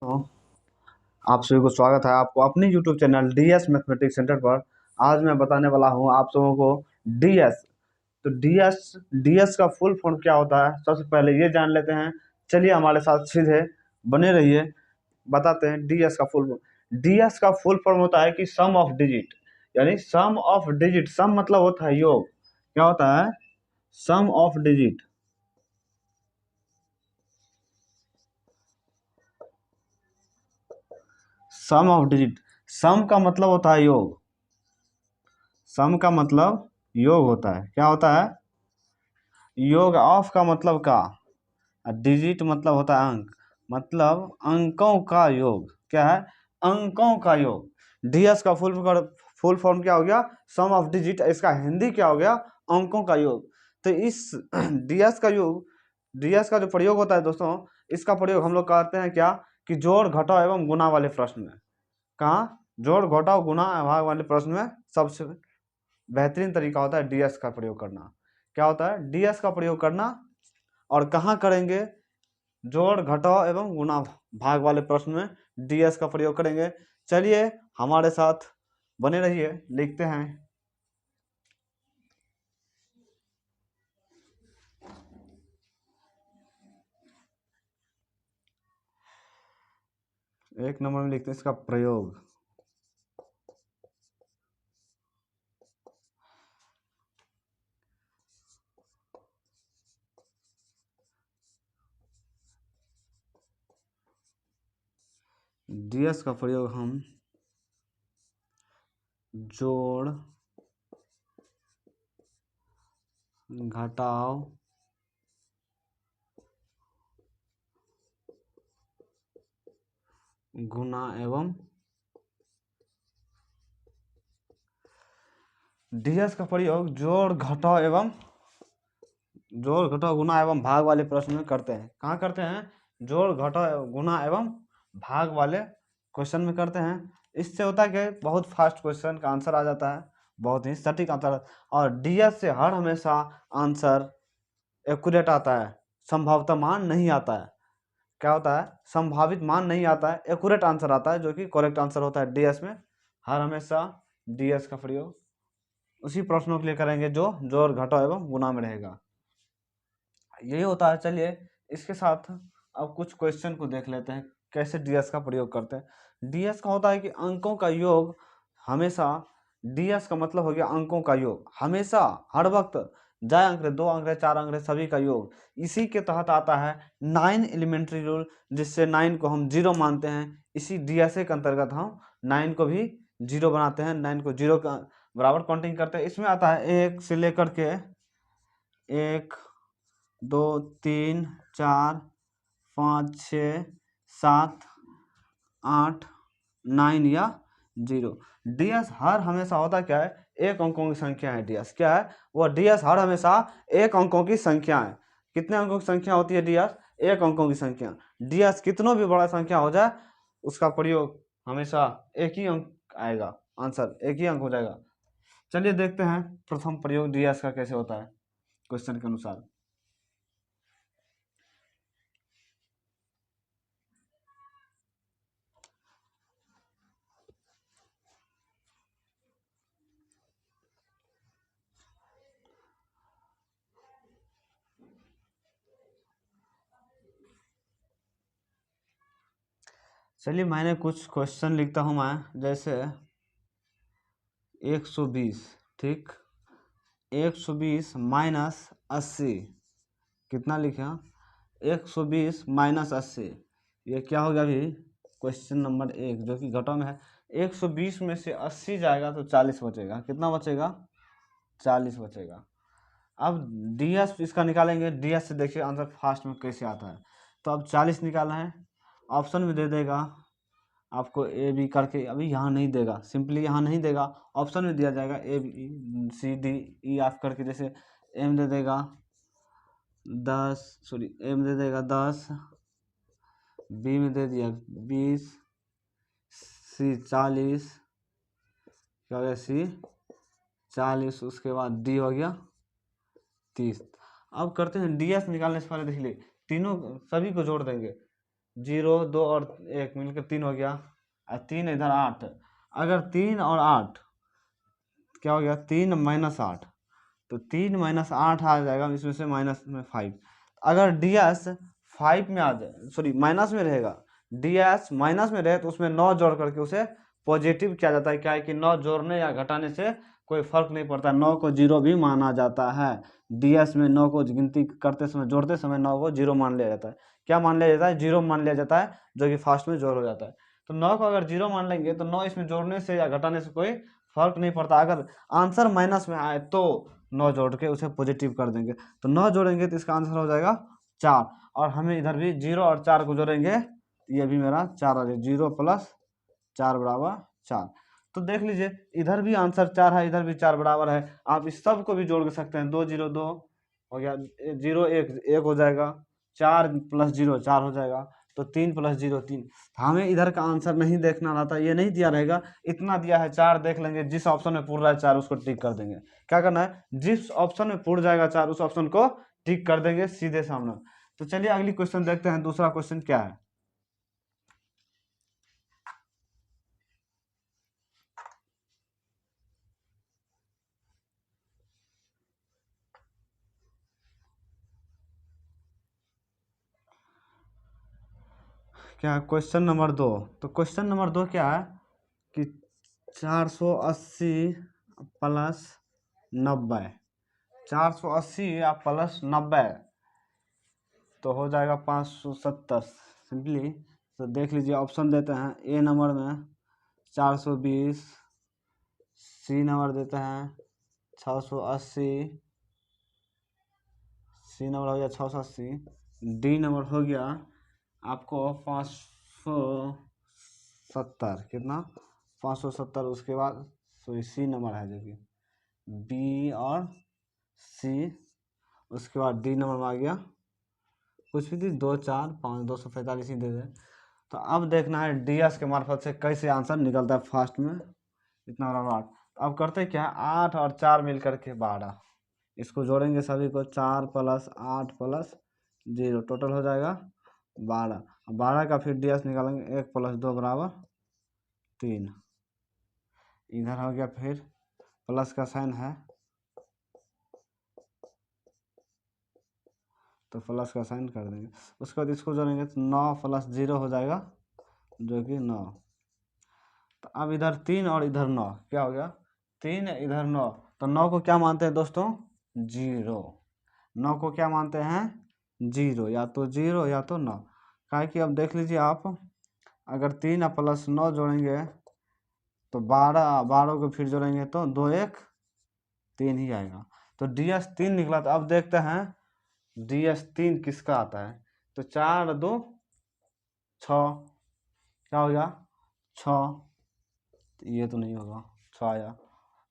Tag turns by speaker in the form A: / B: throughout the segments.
A: तो आप सभी को स्वागत है आपको अपनी YouTube channel DS mathematics centre पर। आज मैं बताने वाला हूं आप सबों को डीएस। तो डीएस का फुल फॉर्म क्या होता है, सबसे पहले ये जान लेते हैं। चलिए हमारे साथ सीधे बने रहिए, बताते हैं डीएस का फुल फॉर्म। डीएस का फुल फॉर्म होता है कि सम ऑफ डिजिट, यानी सम ऑफ डिजिट। सम मतलब होता है योग। क्या होता है? Sum of digit. Sum of digit, sum का मतलब होता है योग। सम का मतलब योग होता है। क्या होता है? योग। ऑफ का मतलब का, और डिजिट मतलब होता है अंक, मतलब अंकों का योग। क्या है? अंकों का योग। डीएस का फुल फॉर्म क्या हो गया? सम ऑफ डिजिट। इसका हिंदी क्या हो गया? अंकों का योग। तो इस डीएस का योग, डीएस का जो प्रयोग होता है दोस्तों, इसका प्रयोग हम लोग करते हैं क्या कि जोड़ घटाव एवं गुणा वाले प्रश्न में। कहाँ? जोड़ घटाव गुणा भाग वाले प्रश्न में सबसे बेहतरीन तरीका होता है डीएस का प्रयोग करना। क्या होता है? डीएस का प्रयोग करना। और कहाँ करेंगे? जोड़ घटाव एवं गुणा भाग वाले प्रश्न में डीएस का प्रयोग करेंगे। चलिए हमारे साथ बने रहिए, लिखते हैं। एक नंबर में लिखते हैं इसका प्रयोग। डीएस का प्रयोग हम जोड़ घटाव गुणा एवं डीएस का प्रयोग जोड़ घटाव गुणा एवं भाग वाले प्रश्न में करते हैं। कहाँ करते हैं? जोड़ घटाव गुणा एवं भाग वाले क्वेश्चन में करते हैं। इससे होता है कि बहुत फास्ट क्वेश्चन का आंसर आ जाता है, बहुत ही सटीक आंसर। और डीएस से हर हमेशा आंसर एक्यूरेट आता है, संभावित मान नहीं आता है। क्या होता है? संभावित मान नहीं आता है, एक्यूरेट आंसर आता है, जो कि करेक्ट आंसर होता है डीएस में। हर हमेशा डीएस का प्रयोग उसी प्रश्नों के लिए करेंगे जो जोड़ घटाव एवं गुणा में रहेगा। यही होता है। चलिए इसके साथ अब कुछ क्वेश्चन को देख लेते हैं, कैसे डीएस का प्रयोग करते हैं। डीएस का होता है कि अंकों का योग हमेशा, डीएस का मतलब हो गया अंकों का योग, हमेशा हर वक्त जाए अंक रहे, 2 अंक रहे, 4 अंक रहे, सभी का योग। इसी के तहत आता है 9 एलिमेंट्री रूल, जिससे 9 को हम 0 मानते हैं। इसी डीएस के अंतर्गत हम 9 को भी 0 बनाते हैं, 9 को 0 का बराबर काउंटिंग करते हैं। इसमें आता है 1 से लेकर के 1 2 3 4 5 6 7 8 9 या 0। डीएस हर हमेशा होता क्या है? एक अंकों की संख्या है डीएस। क्या है वह? डीएस हर हमेशा एक अंकों की संख्या है। कितने अंकों की संख्या होती है डीएस? एक अंकों की संख्या। डीएस कितनों भी बड़ा संख्या हो जाए, उसका प्रयोग हमेशा एक ही अंक आएगा, आंसर एक ही अंक हो जाएगा। चलिए देखते हैं प्रथम प्रयोग डीएस का कैसे होता है क्वेश्चन के अनुसार। चलिए मैंने कुछ क्वेश्चन लिखता हूँ मैं, जैसे 120, ठीक, 120 माइनस 80। कितना लिखा? 120 माइनस 80। ये क्या हो गया अभी? क्वेश्चन नंबर 1 जो कि घटाव में है। 120 में से 80 जाएगा तो 40 बचेगा। कितना बचेगा? 40 बचेगा। अब डीएस इसका निकालेंगे। डीएस से देखिए आंसर फास्ट में कैसे आता है। तो अब 40 निकालना है, ऑप्शन में दे देगा आपको ए बी करके। अभी यहाँ नहीं देगा, सिंपली यहाँ नहीं देगा, ऑप्शन में दिया जाएगा A B C D E F करके। जैसे एम दे देगा 10, सॉरी एम दे देगा 10, बी में दे दिया 20, सी 40, क्या हो गया? सी 40, उसके बाद डी हो गया 30। अब करते हैं डीएस निकालने से पहले देख लिए, तीनों सभी को जोड़ देंगे। 0 2 और 1 मिलकर 3 हो गया, और 3 इधर 8। अगर 3 और 8 क्या हो गया, 3 माइनस 8, तो 3 माइनस 8 आ जाएगा, इसमें से माइनस में 5। अगर डी एस 5 में आ जाए, सॉरी माइनस में रहेगा, डी एस माइनस में रहे तो उसमें 9 जोड़ करके उसे पॉजिटिव किया जाता है। क्या है कि 9 जोड़ने या घटाने से कोई फर्क नहीं पड़ता, 9 को 0 भी माना जाता है। डी एस में 9 को गिनती करते समय, जोड़ते समय 9 को 0 मान लिया जाता है। क्या मान लिया जाता है, 0 मान लिया जाता है, जो कि फास्ट में जोड़ हो जाता है। तो 9 को अगर 0 मान लेंगे तो 9 इसमें जोड़ने से या घटाने से कोई फर्क नहीं पड़ता। अगर आंसर माइनस में आए तो 9 जोड़ के उसे पॉजिटिव कर देंगे। तो 9 जोड़ेंगे तो इसका आंसर हो जाएगा 4, और हमें इधर भी 0 और 4 को जोड़ेंगे, ये भी मेरा 4 आ जाएगा, 0 प्लस 4 बराबर 4। तो देख लीजिए इधर भी आंसर 4 है, इधर भी 4 बराबर है। आप इस सब को भी जोड़ सकते हैं, 2 0 2 हो गया, 0 1 1 हो जाएगा, 4 प्लस 0 4 हो जाएगा, तो 3 प्लस 0 3। हमें इधर का आंसर नहीं देखना रहता, ये नहीं दिया रहेगा, इतना दिया है 4 देख लेंगे, जिस ऑप्शन में पूरा है 4 उसको टिक कर देंगे। क्या करना है, जिस ऑप्शन में पूरा जाएगा 4 उस ऑप्शन को टिक कर देंगे सीधे सामने। तो चलिए अगली क्वेश्चन देखते हैं, दूसरा क्वेश्चन क्या है। क्या क्वेश्चन नंबर 2, तो क्वेश्चन नंबर 2 क्या है कि 480 प्लस 90, 480 या प्लस 90 तो हो जाएगा 570 सिंपली। तो देख लीजिए ऑप्शन देते हैं, ए नंबर में 420, सी नंबर देते हैं 680, सी नंबर हो गया 680, डी नंबर हो गया आपको 570, कितना 570। उसके बाद सॉरी सी नंबर है जो कि बी और सी, उसके बाद डी नंबर में आ गया कुछ भी 2 4 5 245 ही दे दे। तो अब देखना है डीएस के मार्फत से कैसे आंसर निकलता है फास्ट में, इतना बड़ा 8। अब करते क्या है, 8 और 4 मिल करके 12, इसको जोड़ेंगे सभी को, 4 प्लस 8 प्लस 0 टोटल हो जाएगा 12। 12 का फिर डीएस निकालेंगे, 1 प्लस 2 बराबर 3। इधर हो गया, फिर प्लस का साइन है तो प्लस का साइन कर देंगे। उसके बाद इसको जोड़ेंगे तो 9 प्लस 0 हो जाएगा जो कि 9। तो अब इधर 3 और इधर 9 क्या हो गया, 3 इधर 9, तो 9 को क्या मानते हैं दोस्तों, 0। 9 को क्या मानते हैं, 0, या तो 0 या तो 9। क्या कि अब देख लीजिए आप, अगर 3 और प्लस 9 जोड़ेंगे तो 12, 12 को फिर जोड़ेंगे तो 2 1 3 ही आएगा। तो डीएस 3 निकला। तो अब देखते हैं डीएस 3 किसका आता है, तो 4 2 6, क्या हो गया 6, ये तो नहीं होगा, 6 आया।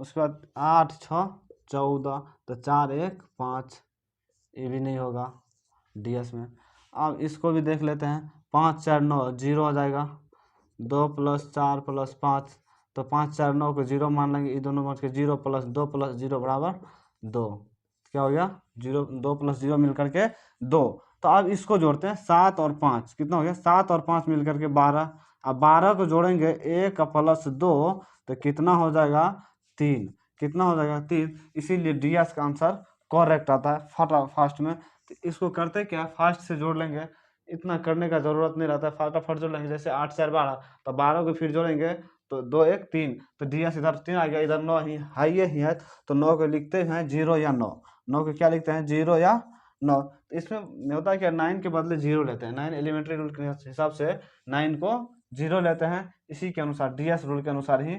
A: उसके बाद 8 6 14, तो 4 1 5, ये भी नहीं होगा डीएस में। अब इसको भी देख लेते हैं, 5 4 9 0 आ जाएगा, 2 प्लस 4 प्लस 5, तो 5 4 9 को 0 मान लेंगे, ये दोनों मान के 0 प्लस 2 प्लस 0 बराबर 2, क्या हो गया 0, 2 प्लस 0 मिल करके 2। तो अब इसको जोड़ते हैं, 7 और 5 कितना हो गया, 7 और 5 मिल करके 12। अब 12 को जोड़ेंगे 1 प्लस 2 तो कितना हो जाएगा 3, कितना हो जाएगा 3। इसीलिए डीएस का आंसर करेक्ट आता है फास्ट में। तो इसको करते क्या, फास्ट से जोड़ लेंगे, इतना करने का जरूरत नहीं रहता है, फटाफट जोड़ लेंगे। जैसे 8 4 12, तो 12 को फिर जोड़ेंगे तो 2 1 3, तो डीएस इधर 3 आ गया, इधर 9 ही हाई ही है, तो 9 को लिखते हैं 0 या 9। 9 को क्या लिखते हैं, 0 या 9। तो इसमें होता है क्या, 9 के बदले 0 लेते हैं, 9 एलिमेंट्री रूल के हिसाब से 9 को 0 लेते हैं, इसी के अनुसार डीएस रूल के अनुसार ही।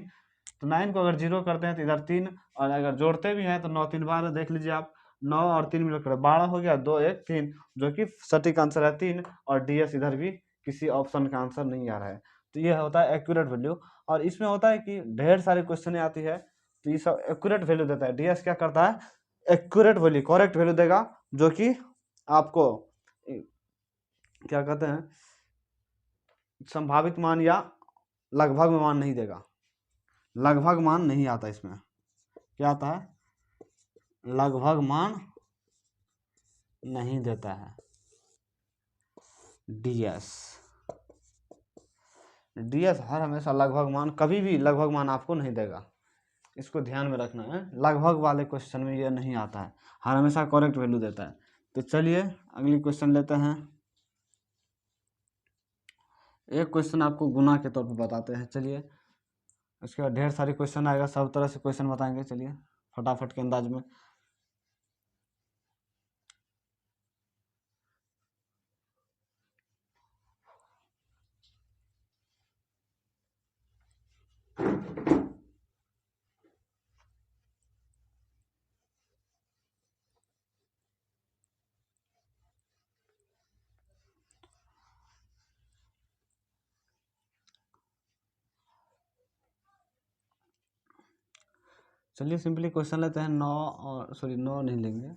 A: तो 9 को अगर 0 करते हैं तो इधर 3, और अगर जोड़ते भी हैं तो 9 3 12, देख लीजिए आप, 9 और 3 मिलकर 12 हो गया, 2 1 3, जो कि सटीक आंसर है 3। और डीएस इधर भी किसी ऑप्शन का आंसर नहीं आ रहा है। तो ये होता है एक्यूरेट वैल्यू। और इसमें होता है कि ढेर सारे क्वेश्चन आती है, तो ये सब एक्यूरेट वैल्यू देता है। डीएस क्या करता है, एक्यूरेट वैल्यू, करेक्ट वैल्यू देगा, जो कि आपको क्या कहते हैं, संभावित मान या लगभग मान नहीं देगा, लगभग मान नहीं आता इसमें। क्या आता है, लगभग मान नहीं देता है डीएस। डीएस हर हमेशा लगभग मान, कभी भी लगभग मान आपको नहीं देगा, इसको ध्यान में रखना है। लगभग वाले क्वेश्चन में ये नहीं आता है, हर हमेशा करेक्ट वैल्यू देता है। तो चलिए अगली क्वेश्चन लेते हैं। एक क्वेश्चन आपको गुना के तौर पर बताते हैं। चलिए उसके बाद ढेर सारी क्वेश्चन आएगा, सब तरह से क्वेश्चन बताएंगे। चलिए फटाफट के अंदाज में। चलिए सिंपली क्वेश्चन लेते हैं। 9 और सॉरी 9 नहीं लेंगे,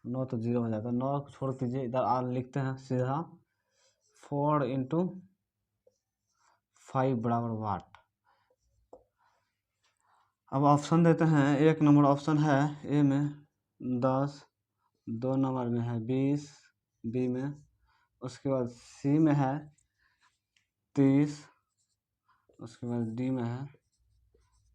A: 9 तो 0 हो जाता है, 9 छोड़ दीजिए, इधर आर लिखते हैं सीधा। 4 इंटू 5 बराबर वाट। अब ऑप्शन देते हैं। एक नंबर ऑप्शन है ए में 10, 2 नंबर में है 20, बी में, उसके बाद सी में है 30, उसके बाद डी में है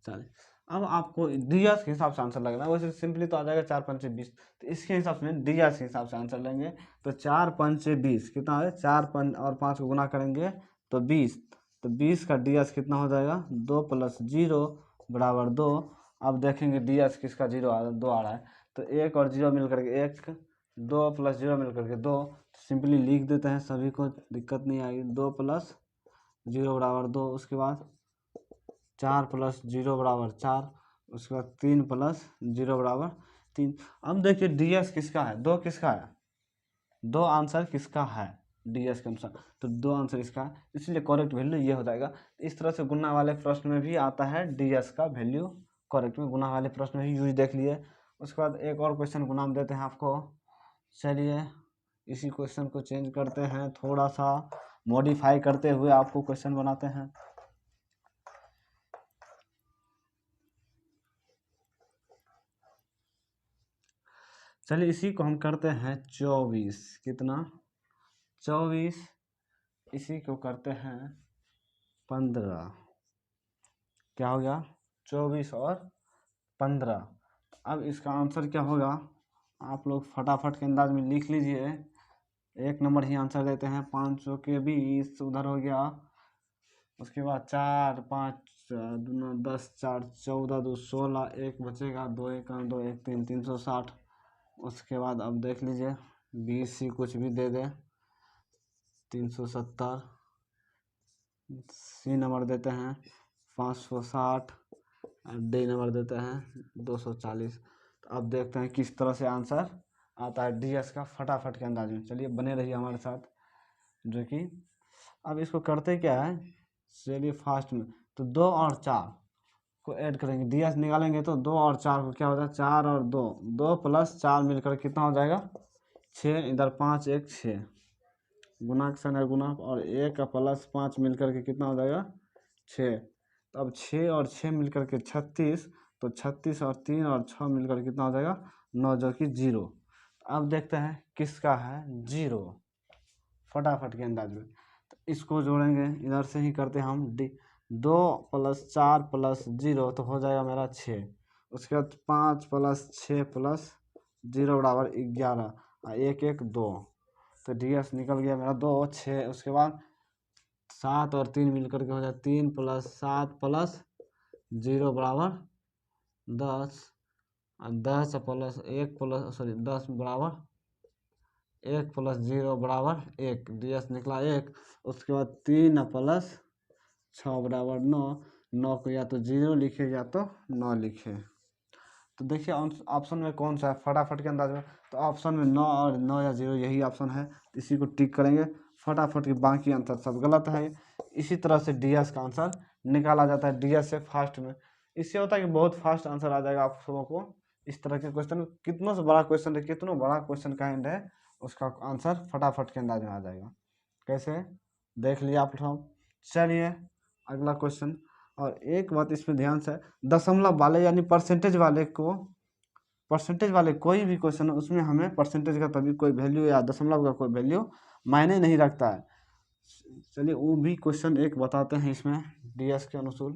A: 40। अब आपको डीएस के हिसाब से आंसर लगना है। वैसे सिंपली तो आ जाएगा 4 पंचे 20, तो इसके हिसाब से डीएस के हिसाब से आंसर लेंगे। तो 4 पंचे 20 कितना है, 4 और 5 को गुना करेंगे तो 20, तो 20 का डीएस कितना हो जाएगा, 2 + 0 बराबर 2। अब देखेंगे डीएस किसका 0 आ रहा है, 2 आ रहा है, तो 1 और 0 मिल करके 1, 2 + 0 मिल करके 2। सिंपली लिख देते हैं, सभी को दिक्कत नहीं आएगी। 2 + 0 बराबर 2, उसके बाद 4 + 0 बराबर 4, उसके बाद 3 + 0 बराबर 3। अब देखिए डीएस किसका है, 2 किसका है, 2 आंसर किसका है डीएस के अनुसार, तो 2 आंसर इसका है, इसलिए करेक्ट वैल्यू ये हो जाएगा। इस तरह से गुना वाले प्रश्न में भी आता है डीएस का वैल्यू करेक्ट में, गुना वाले प्रश्न में भी यूज देख लिए। उसके बाद एक और क्वेश्चन गुना में देते हैं आपको। चलिए इसी क्वेश्चन को चेंज करते हैं, थोड़ा सा मॉडिफाई करते हुए आपको क्वेश्चन बनाते हैं। चलिए इसी को हम करते हैं 24, कितना 24, इसी को करते हैं 15, क्या हो गया 24 और 15। अब इसका आंसर क्या होगा, आप लोग फटाफट के अंदाज में लिख लीजिए। एक नंबर ही आंसर देते हैं, 500 के 20 उधर हो गया, उसके बाद 4 5 दूना 10, 4 14 2 16, एक बचेगा, 2 1 2 1 3 360। उसके बाद अब देख लीजिए 20 ही कुछ भी दे दे, 370। सी नंबर देते हैं 560, डी नंबर देते हैं 240। तो अब देखते हैं किस तरह से आंसर आता है डीएस का, फटाफट के अंदाज में। चलिए बने रहिए हमारे साथ, जो कि अब इसको करते क्या है। चलिए फास्ट में, तो 2 और 4 को ऐड करेंगे, डीएस निकालेंगे तो 2 और 4 को क्या होता है, 4 और 2, 2 + 4 मिलकर कितना हो जाएगा 6, इधर 5 1 6, गुना के सन है गुना, और 1 का +5 मिलकर के कितना हो जाएगा 6। तो अब 6 और 6 मिलकर के 36, तो 36 और 3 और 6 मिलकर कितना हो जाएगा 9, जो कि 0। अब देखते हैं किसका है 0, फटाफट के अंदाज में। तो इसको जोड़ेंगे, इधर से ही करते हैं हम। 2 + 4 + 0 तो हो जाएगा मेरा 6, उसके बाद 5 + 6 + 0 बराबर 11, 1 1 2, तो डीएस निकल गया मेरा 2 6। उसके बाद 7 और 3 मिलकर के हो जाए 3 + 7 + 0 बराबर 10, और 10 + 1 सॉरी 10 बराबर 1 + 0 बराबर 1, डीएस निकला 1। उसके बाद 3 + 6 बराबर 9, 9 को या तो 0 लिखे या तो 9 लिखे। तो देखिए ऑप्शन में कौन सा है, फटाफट के अंदाज में। तो ऑप्शन में 9 और 9 या 0 यही ऑप्शन है, इसी को टिक करेंगे फटाफट के, बाकी आंसर सब गलत है। इसी तरह से डीएस का आंसर निकाला जाता है, डीएस से फास्ट में। इससे होता है कि बहुत फास्ट आंसर आ जाएगा आप सबों को। इस तरह के क्वेश्चन, कितना से बड़ा क्वेश्चन है, कितना बड़ा क्वेश्चन का एंड है, उसका आंसर फटाफट के अंदाज में आ जाएगा। कैसे देख लिया आप लोग। चलिए अगला क्वेश्चन। और एक बात इसमें ध्यान से, दशमलव वाले यानी परसेंटेज वाले को, परसेंटेज वाले कोई भी क्वेश्चन है उसमें हमें परसेंटेज का तभी कोई वैल्यू या दशमलव का कोई वैल्यू मायने नहीं रखता है। चलिए वो भी क्वेश्चन एक बताते हैं इसमें डीएस के अनुसार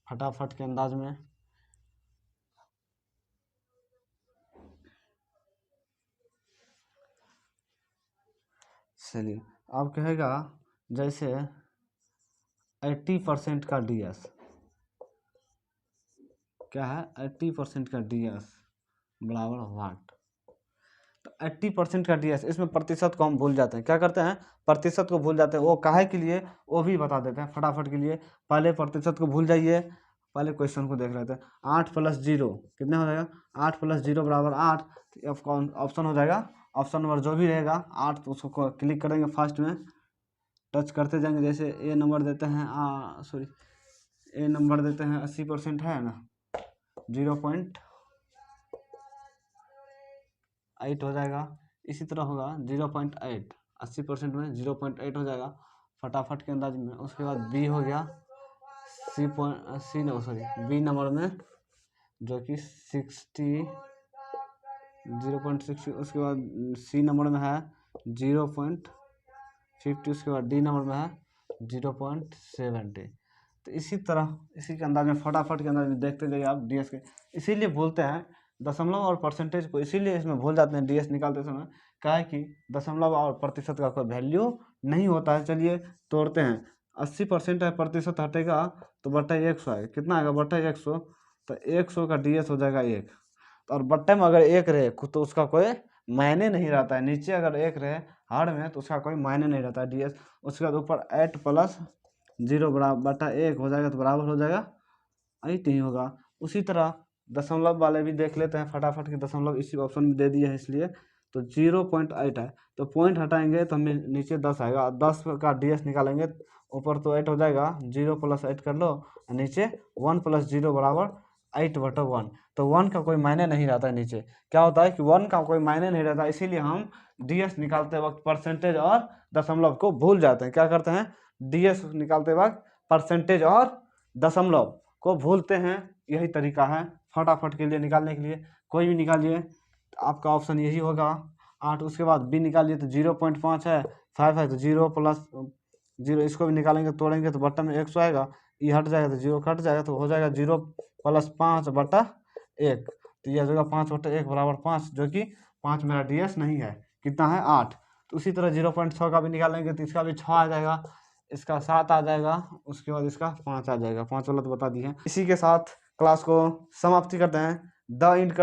A: फटाफट के अंदाज में। चलिए अब कहेगा जैसे 80% का डीएस क्या है, 80% का डीएस बराबर वाट। तो 80% का डीएस, इसमें प्रतिशत को हम भूल जाते हैं, क्या करते हैं प्रतिशत को भूल जाते हैं। वो काहे के लिए वो भी बता देते हैं फटाफट के लिए। पहले प्रतिशत को भूल जाइए, पहले क्वेश्चन को देख लेते हैं। 8 + 0 कितना हो जाएगा, 8 + 0 बराबर 8। ऑप्शन हो जाएगा, ऑप्शन नंबर जो भी रहेगा 8, तो उसको क्लिक करेंगे फर्स्ट में, टच करते जाएंगे। जैसे ए नंबर देते हैं सॉरी ए नंबर देते हैं 80% है ना, 0.8 हो जाएगा। इसी तरह होगा 0.8, 80% में 0.8 हो जाएगा फटाफट के अंदाज में। उसके बाद बी हो गया बी नंबर में जो कि 0.60। उसके बाद सी नंबर में है 0.50। उसके बाद डी नंबर में है 0.70। तो इसी तरह इसी के अंदाज में फटाफट के अंदाज में देखते जाइए आप डीएस के। इसीलिए बोलते हैं दशमलव और परसेंटेज को, इसीलिए इसमें भूल जाते हैं डीएस निकालते समय, क्या है कि दशमलव और प्रतिशत का कोई वैल्यू नहीं होता है। चलिए तोड़ते हैं, 80% है, प्रतिशत हटेगा तो बट्टा 100 आएगा, कितना आएगा बट्टा 100। तो 100 का डीएस हो जाएगा 1। और बट्टे में अगर 1 रहे तो उसका कोई मायने नहीं रहता है, नीचे अगर 1 रहे हर में तो उसका कोई मायने नहीं रहता है डीएस। उसके बाद ऊपर 8 + 0 बराबर बट्टा 1 हो जाएगा, तो बराबर हो जाएगा 8 ही होगा। उसी तरह दशमलव वाले भी देख लेते हैं फटाफट के, दशमलव इसी ऑप्शन में दे दिए है इसलिए। तो 0.8 है, तो पॉइंट हटाएंगे तो हमें नीचे 10 आएगा, 10 का डीएस निकालेंगे, ऊपर तो 8 हो जाएगा, 0 + 8 कर लो, नीचे 1 + 0 बराबर 8/1। तो 1 का कोई मायने नहीं रहता है, नीचे क्या होता है कि 1 का कोई मायने नहीं रहता, इसीलिए हम डीएस निकालते वक्त परसेंटेज और दशमलव को भूल जाते हैं। क्या करते हैं डीएस निकालते वक्त परसेंटेज और दशमलव को भूलते हैं, यही तरीका है फटाफट के लिए निकालने के लिए। कोई भी निकालिए, आपका ऑप्शन यही होगा 8। उसके बाद बी निकालिए तो 0.5 है, 5 है तो 0 + 0, इसको भी निकालेंगे तोड़ेंगे तो बट्टा में 100 आएगा, ये हट जाएगा तो 0 कट जाएगा, तो हो जाएगा 0 + 5/1। तो यह हो जाएगा 5/1 बराबर 5, जो कि 5 मेरा डीएस नहीं है, कितना है 8। तो उसी तरह 0.6 का भी निकालेंगे तो इसका भी 6 आ जाएगा, इसका 7 आ जाएगा, उसके बाद इसका 5 आ जाएगा। 5 वाला तो बता दिए हैं। इसी के साथ क्लास को समाप्ति करते हैं। The end